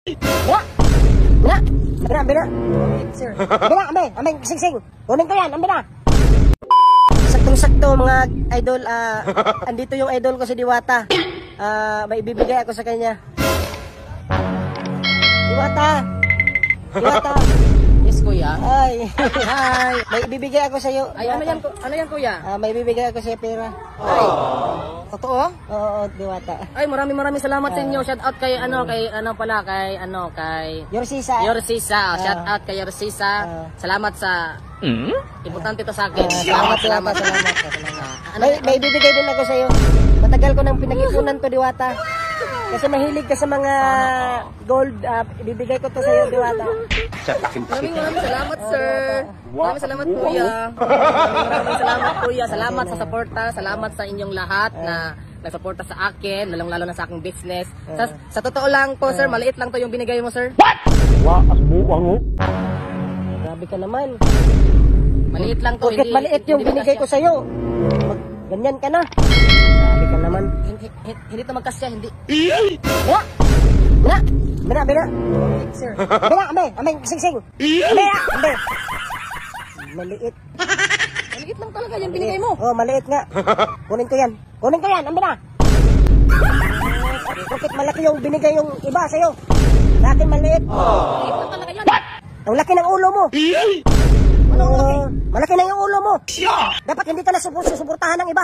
Bira! Bira! Bira! Bira! Sir. Bira! Amay! Sing! Kunin ko yan! Bira! Saktong-sakto mga idol. Andito yung idol ko si Diwata. May ibibigay ako sa kanya. Diwata! Yes, kuya. Ay! Hi! May ibibigay ako sa iyo. Ay, ano yan, kuya? May ibibigay ako sa iyo pera. Ay, totoo? Oo, Diwata. Ay, maraming sa salamat sa inyo. Shout out kay Yorsisa. Shout out kay Yorsisa. Salamat sa importante to sa akin. Salamat. May ibibigay din ako sa iyo. Matagal ko nang pinag-ipunan to, Diwata. Kasi mahilig ka sa mga gold. Ibibigay ko to sa iyo, Diwata. Maraming salamat, sir. Maraming salamat, kuya. Maraming salamat, kuya. Salamat sa suporta. Salamat sa inyong lahat na nagsuporta sa akin, lalong-lalo na sa aking business. Sa totoo lang po, sir, maliit lang to yung binigay mo, sir. What? Asbuang. Grabe ka naman. Maliit lang to. Bakit maliit yung binigay ko sa iyo? Ganyan ka na. Grabe ka naman. Hindi to magkasya, hindi. Bira! Sir. Bira! Amay! Sing! Bira! Maliit. Maliit lang talaga yung binigay mo. Oh, maliit nga. Kunin ko yan. Bira! Bakit malaki yung binigay yung iba sa'yo? Sa akin maliit. Maliit lang talaga yan. Ang laki ng ulo mo. Malaki na yung ulo mo. Dapat hindi ka na susuportahan ng iba.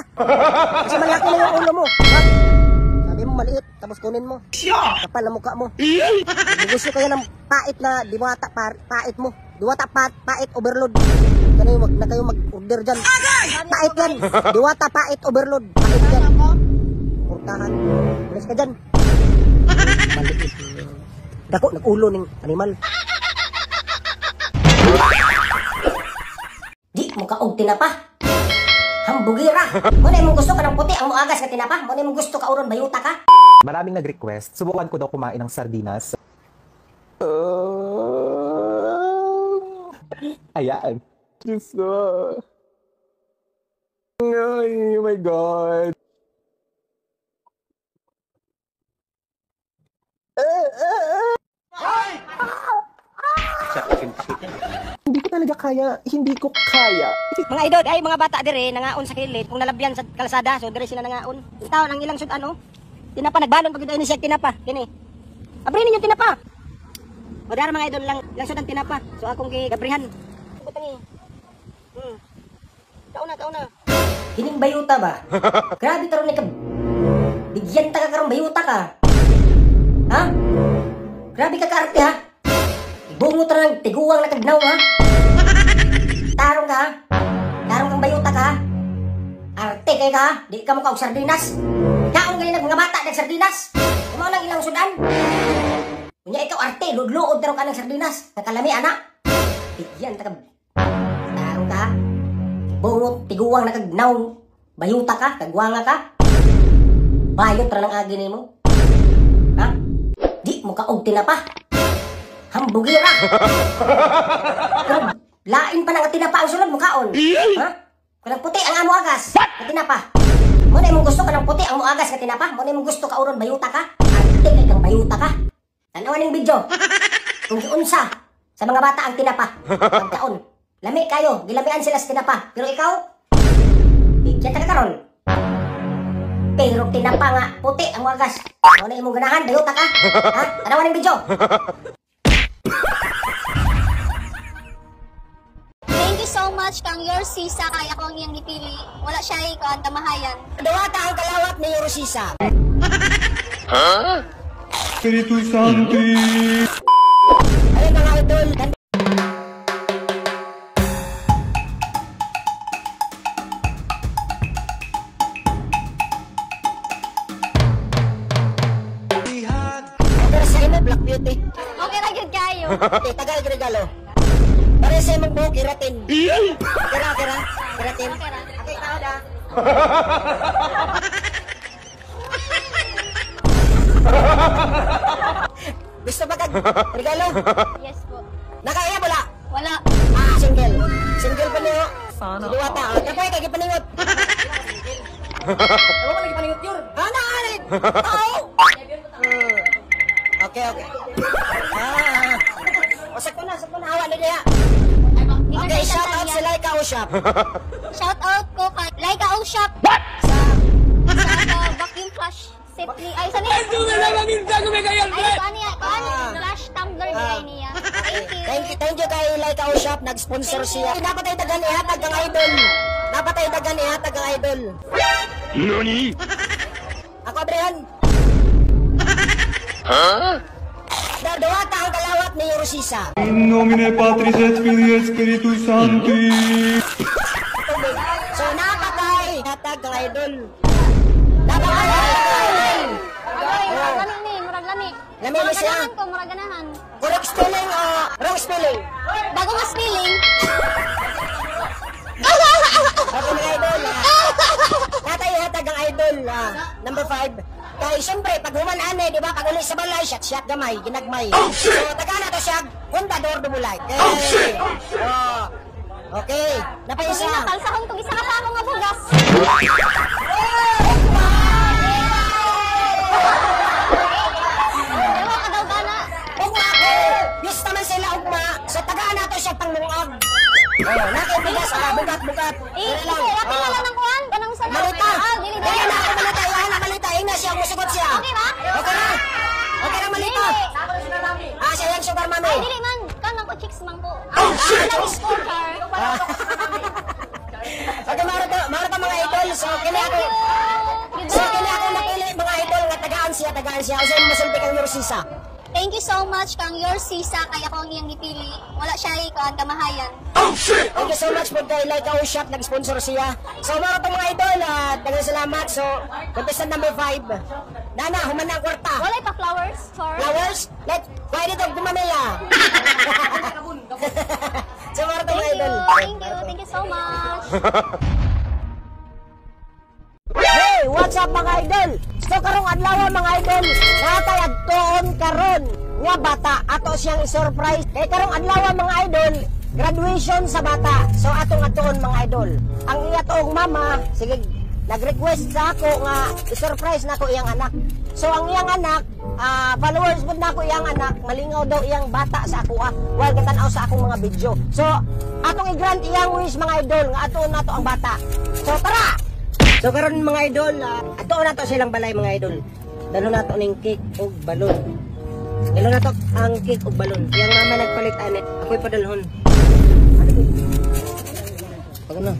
Kasi malaki na yung ulo mo. Sabi mo maliit, tapos kunin mo. Kapal ang mukha mo. Gusto ko yan ng pait na Diwata pait mo. Diwata pait overload. Wag na kayo mag-order dyan. Pait yan. Diwata pait overload. Pait yan. Suportahan. Bilis ka dyan. Maliit. Dako, nag-ulo ng animal. Di mo kaog tinapa. Hambugira. Muna mong gusto ka ng puti ang muagas ka tinapa. Muna mong gusto ka uron bayuta ka. Maraming nag-request. Subukan ko daw kumain ng sardinas. Ayan. Diyos ko. Ay, oh my God. Hindi ko talaga kaya. Hindi ko kaya. Mga idol, ay mga bata dire nangaon sa kilid kung nalabyan sa kalsada, so dire sila nangaon. Itaw nang ilang sud ano? Tinapa nagbalon pag ini siya tinapa. Kini. Abri ninyo tinapa. O dara mga idol lang sud ang tinapa. So akong gigabrihan. Kutangi. Kauna. Kining bayuta ba? Grabe taron ni ka. Bigyan ta ka karong bayuta ka. Ha? Grabe ka kaarte ha. Bungot ra ng tiguwang na kagnaw ha. Tarong ka. Tarong kang bayuta ka. Arte kay ka. Di ka mo kaog sardinas. Kaon gali nag mga bata ng sardinas. Kumaw lang ilang sudan. Kunya ikaw arte, ludluod tarong ka ng sardinas. Nakalami anak. Bigyan ta ka. Tarong ka. Bungot tiguwang na kagnaw. Bayuta ka, kagwanga ka. Bayot ra ng agi nimo. Ha? Di mo kaog tinapa. Hambugira. Lain pa nang tinapa ang sulod mo kaon. Ha? Kanang puti ang amo agas. Tinapa. Mo na imong gusto kanang puti ang mo agas ka tinapa. Mo na imong gusto ka uron bayuta ka. Arte kay kang bayuta ka. Tanawan ning video. Kung giunsa sa mga bata ang tinapa. Pagkaon. Lami kayo, gilamian sila sa tinapa. Pero ikaw, bigyan ta ka karon. Pero tinapa nga puti ang mo agas. Mo na imong ganahan bayuta ka. Ha? Tanawan ning video. Thank you so much kang Yorsisa kay ako ang iyang gipili. Wala siya ay tamahayan. Diwata ang kalawat ni Yorsisa. Ha? Espiritu Santo. Ayun mga idol. Pero sa imo Black Beauty. Okay ra gyud kayo. Okay, tagal regalo. Para sa imong buhok keratin. Keratin. Okay, tao da. Gusto ba kag regalo? Yes po. Nakaya wala? Wala. Single. Single pa niyo. Sana. Diwata. Kapay kay gipaningot. Ako lagi paningot yun. Ano? Tao. Okay. Sa kuna, hawa na niya. Okay, shout out sa Laika Ushap. Shout out ko kay Laika Ushap. Sa Vacuum flash set ni ay saan niya? Ay flash tumbler niya. Thank you. Thank you kay Laika Ushap, nag-sponsor siya. Dapat ay dagan ihatag ang idol. NANI? Ako, Brian. Dadawa ka ang kalawat ni Rosisa. In nomine Patris et Filii et Spiritus Sancti. So, napakay hatag ang idol. Murag lami. Lami na siya. Murag ganahan. Correct spelling o wrong spelling? Bago nga spelling. Okay, mga idol. Natay hatag ang idol. Number 5. Kaya siyempre, pag humanaan di ba? Pag ulit sa balay, shot gamay, ginagmay. So, taga na to siya, Contador Dumulay. Okay. Okay. Napaisa. Kung inakalsahon, kung isa ka pa nga bugas. Ewa ka daw gana. Ugma ko. Yes naman sila ugma. So, taga na to siya panglungag. Nakibigas ka, bugat. Rapi na lang ng kuhan. Ganang sa Malita. Dili. Dili na ako malita. Iyan na malita. Ina siya, musugot siya. Okay ba? Okay na malita. Siya yung sugar mami. Ay, dili man. Kanang ko chicks man ko. Lang scorecard. Okay, mara pa mga idol. So, kini ako napili mga idol nga tagaan siya. Kasi masulti kang Rosisa. Thank you so much kang your sisa kay ako ang iyang gipili. Wala siya ikuan kamahayan. Thank you so much po kay Laika Ushap, nag-sponsor siya. So, mga mga idol, dagang salamat. So, contestant number 5. Nana, human na ang kwarta. Wala pa flowers for Flowers? Pwede ito gumamila. So, mga mga idol. Thank you so much. Hey, what's up mga idol? So karong adlaw mga idol, natay adtoon karon nga bata ato siyang i-surprise. Kay karong adlaw mga idol, graduation sa bata. So atong adtoon mga idol. Ang iya toong mama, sige, nag-request sa ako nga i-surprise nako iyang anak. So ang iyang anak, followers pud nako iyang anak, malingaw daw iyang bata sa ako while gatan-aw sa akong mga video. So atong i-grant iyang wish mga idol nga adtoon nato ang bata. So tara. So karon mga idol, ato na to silang balay mga idol. Dalo na to ning cake ug balon. Dalo na to ang cake ug balon. Yang mama nagpalit ani, ako'y padalhon. Pagano?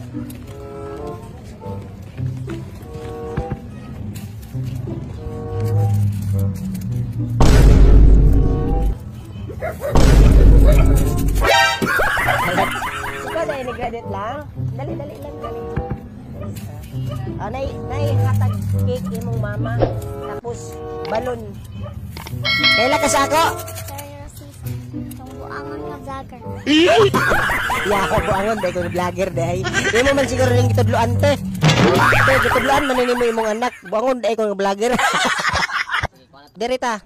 Ikaw na ini-credit lang. Dali lang. Naihatag cake imong mama tapos balon. Kaila ka sa ako? Itong buangon nga vlogger. Ya ako buangon dahil kong vlogger dahil. Di mo man siguro rin kitudloan te. Kitudloan manin mo imong anak. Buangon dahil kong vlogger. Derita,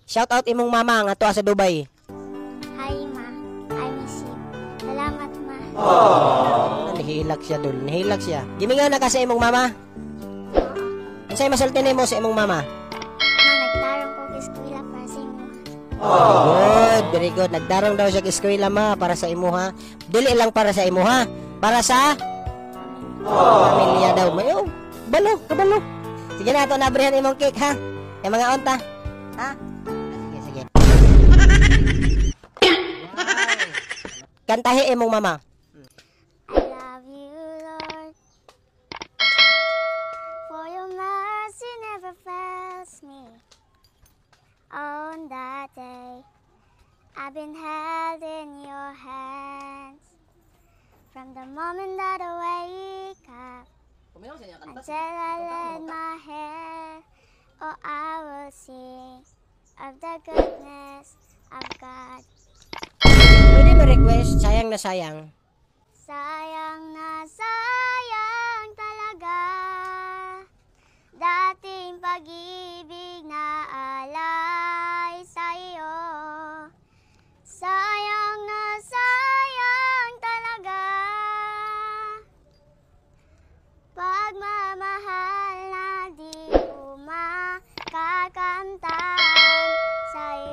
shout out imong mama nga tuwa sa Dubai. Hi ma, I miss you. Salamat ma. Nahilak siya dul, nahilak siya. Gimingaw na ka sa imong mama? Unsay masulti nimo sa imong mama? Ma, nagtarong ko eskwela para sa imo. Good, very good. Nagdarong daw siya sa eskwela ma para sa imuha. Dili lang para sa imuha, para sa pamilya daw. Mayo, kabalo. Sige na, ito nabrihan imong cake ha. Yung mga onta. Ha? Sige. Kantahi imong mama. I love you, Lord, for your mercy never fails me. On that day, I've been held in your hands. From the moment that I wake up until I lay my head, oh, I will sing of the goodness of God. Pwede mo request, sayang na sayang. Sayang na sayang talaga, dating pag-ibig na alay sa'yo. Sayang na sayang talaga, pagmamahal na di ko makakamtan sa'yo.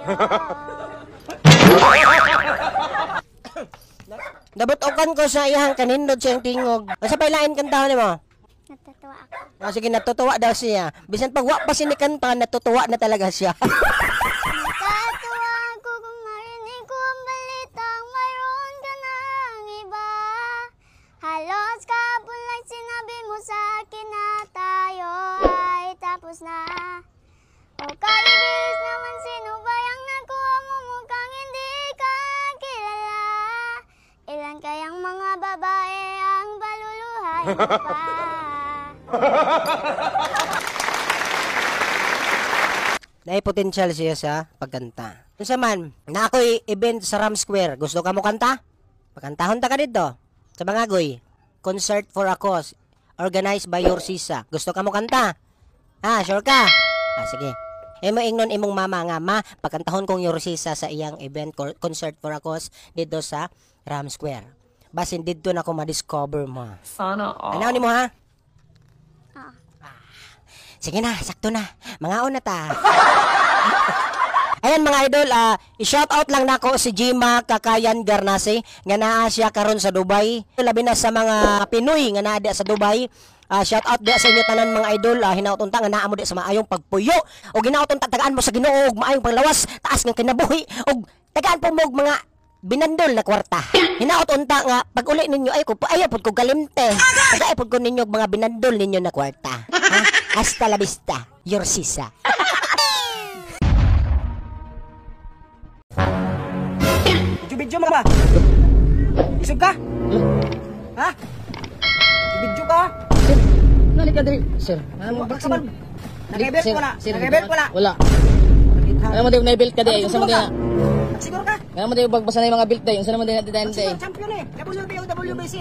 Dabutokan ko sa iyang kanindot siyang tingog. Asa pa ilain kantahan mo? Natutuwa ako. Ah, sige, natutuwa daw siya. Bisan pag wa pa sinikanta, natutuwa na talaga siya. Natutuwa ako kung marinig ko ang balitang mayroon ka ng iba. Halos kapulay sinabi mo sa akin na tayo ay tapos na. O kalibilis naman, sino ba yung nakuha mo mukhang hindi ka kilala? Ilan kayang mga babae ang baluluhay mo pa? May potential siya sa pagkanta. Unsa man, na ako'y event sa Ram Square. Gusto ka mo kanta? Pagkantahon ta ka dito. Sa Bangagoy. Concert for a cause. Organized by your sisa. Gusto ka mo kanta? Ah, sure ka? Ah, sige. Emo ingnon imong mama nga, ma, pagkantahon kong your sisa sa iyang event, concert for a cause, dito sa Ram Square. Basin dito na ko ma-discover mo. Sana all. Ano ni mo ha? Ah. Sige na, sakto na. Mangaon na ta. Ayan mga idol, i-shout out lang nako si Jima Kakayan Garnase nga naa siya karon sa Dubai. Labi na sa mga Pinoy nga naa sa Dubai. Shout out dia sa inyo tanan mga idol. Hinaot unta nga naa mo di sa maayong pagpuyo o ginaot unta tagaan mo sa Ginoo og maayong panglawas, taas nga kinabuhi og tagaan po mo og mga binandol na kwarta. Hinaot unta nga pag uli ninyo ay pud ko kalimte. Tagay pud ko ninyo og mga binandol ninyo na kwarta. Ha? Hasta la vista, your sisa. Video mo ba? Isog ka? Ha? Video ka? Nalik ka diri, sir. Ano mo Bakit man? Nag-rebel Sir, wala? sir, Nag-rebel wala? Wala. Ano mo di na-build ka di, yung sa mo di na. Siguro ka? Ano mo di bagbasa na yung mga build day, yung sa mo di na design day. Siguro champion eh. WBC.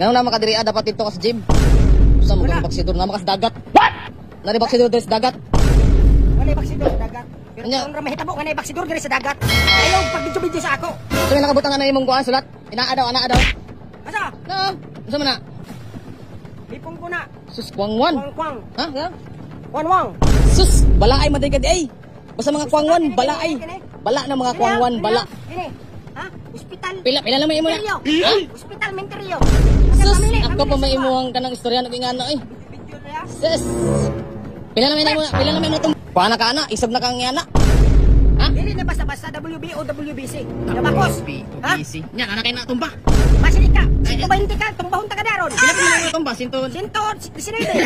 Ganun na makadiri dapat dito ka sa gym. Sa mo kang baksidor na makas dagat. What? Nari baksidor dito sa dagat. Wala baksidor sa dagat. Pero Anya? kung mahitabo nga na baksidor diri sa dagat. Ayaw pag-video sa ako. So may nakabutang na imong kuan sulat. Inaa daw. Asa? No. Unsa man na? Lipong ko na. Sus kwangwan. Kwang-kwang. Ha? Nga? Wang-wang. Sus, balaay man day ay. Basta mga kwangwan, balaay. Bala na mga kwangwan, bala. Ini. Ha? Hospital. Pila lang may imo na. Menteryo. Ha? Hospital Menteryo. Sus, ako pa may imuhang kanang istorya ng ingano eh. Video na ya. Sus. Pila na may mo itong paana ka ana, isog na kang yana. Ha? Dili na basta-basta WBO, WBC. Nabakos. Ha? Nya, ana kay na tumba. Masinig ka. 120 ka. Tumbahon ta ka daron. Pila pa na tumba, sinton. Sinton. Sinide.